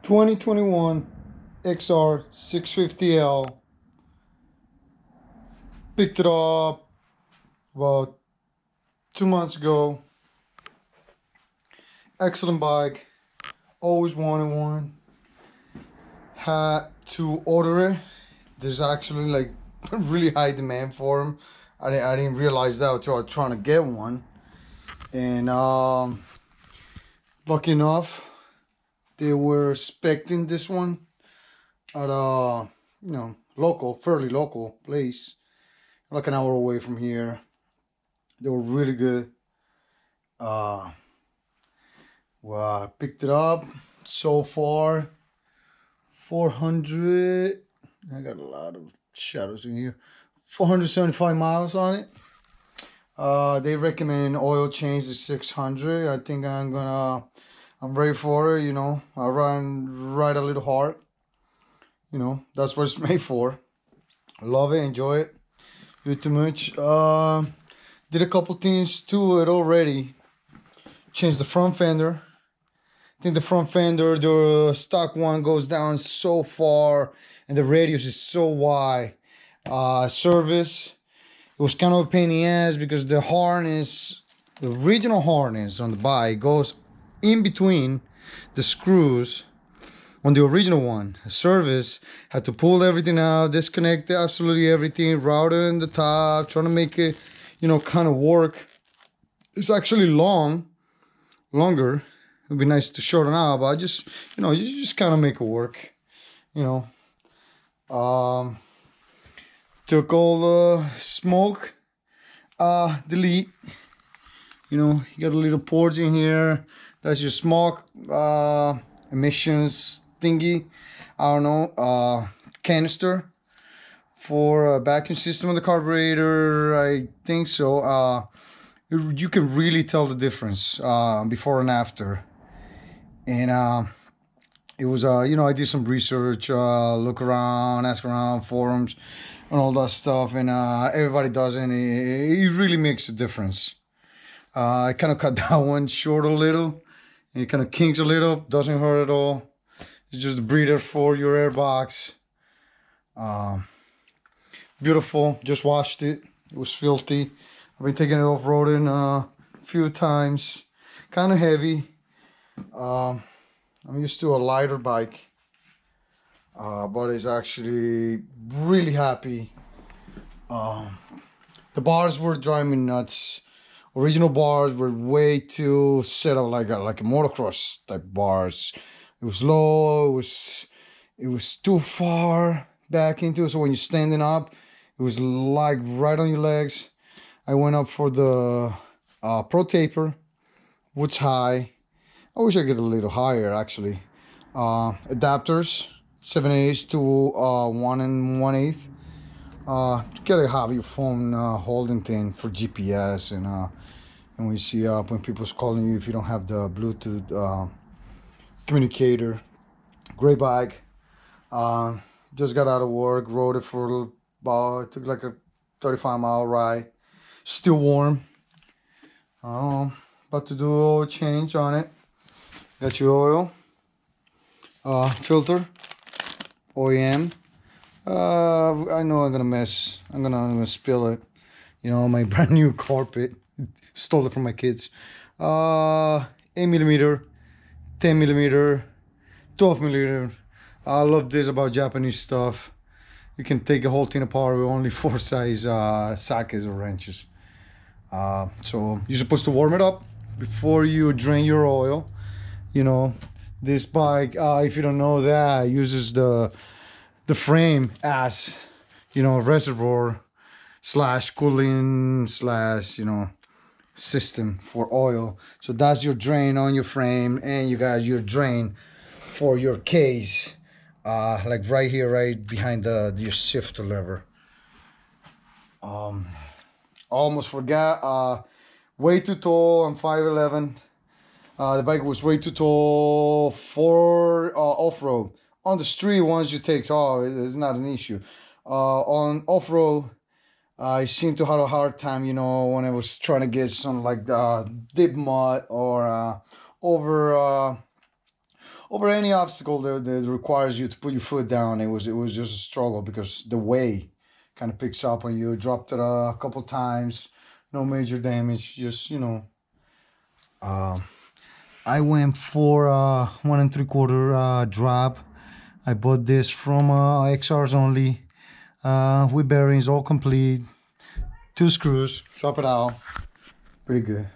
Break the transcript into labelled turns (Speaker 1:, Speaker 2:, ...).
Speaker 1: 2021 xr650l. Picked it up about 2 months ago. Excellent bike. Always wanted one. Had to order it. There's actually like really high demand for them. I didn't realize that until I was trying to get one. And lucky enough, they were expecting this one at a fairly local place, like an hour away from here. They were really good. Well, I picked it up so far. 400. I got a lot of shadows in here. 475 miles on it. They recommend oil change to 600. I think I'm ready for it. I ride a little hard. That's what it's made for. Love it, enjoy it. Do it too much. Did a couple things to it already. Changed the front fender. I think the front fender, the stock one, goes down so far and the radius is so wide. Service, it was kind of a pain in the ass because the harness, the original harness on the bike goes in between the screws on the original one. Service, had to pull everything out, disconnect absolutely everything, router in the top, trying to make it, kind of work. It's actually longer. It'd be nice to shorten out, but you just kind of make it work. Took all the smoke, delete. You got a little port in here. That's your smoke emissions thingy. I don't know, canister for a vacuum system on the carburetor. I think so. You can really tell the difference before and after. And it was I did some research, look around, ask around forums and all that stuff, and everybody does it, and it really makes a difference. I kind of cut that one short a little, and it kind of kinks a little, doesn't hurt at all. It's just a breather for your airbox. Beautiful. Just washed it. It was filthy. I've been taking it off-roading a few times. Kind of heavy. I'm used to a lighter bike, but it's actually really happy. The bars were driving me nuts. Original bars were way too set up like a motocross type bars. It was low. It was too far back into it. So when you're standing up, it was like right on your legs. I went up for the Pro Taper, Woods High. I wish I could get a little higher actually. Adapters, 7/8 to 1 1/8. You gotta have your phone holding thing for GPS, and when you see when people's calling you if you don't have the Bluetooth communicator. Great bike. Just got out of work, rode it for it took like a 35-mile ride. Still warm. About to do oil change on it. Got your oil, filter, OEM. I know I'm gonna mess. I'm gonna spill it. My brand new carpet. Stole it from my kids. 8mm, 10mm, 12mm. I love this about Japanese stuff. You can take the whole thing apart with only 4 size sockets or wrenches. So you're supposed to warm it up before you drain your oil. This bike, if you don't know that, uses the frame as reservoir slash cooling slash system for oil. So that's your drain on your frame, and you got your drain for your case, like right here, right behind your shifter lever. Almost forgot, way too tall. I'm 5'11". The bike was way too tall for off-road. On the street, once you take off, it's not an issue. On off-road, I seem to have a hard time, when I was trying to get some like deep mud or over over any obstacle that requires you to put your foot down, it was just a struggle because the way kind of picks up on you. Dropped it a couple times, no major damage. Just I went for 1 3/4 drop. I bought this from XRs only, with bearings all complete, 2 screws. Swap it out. Pretty good.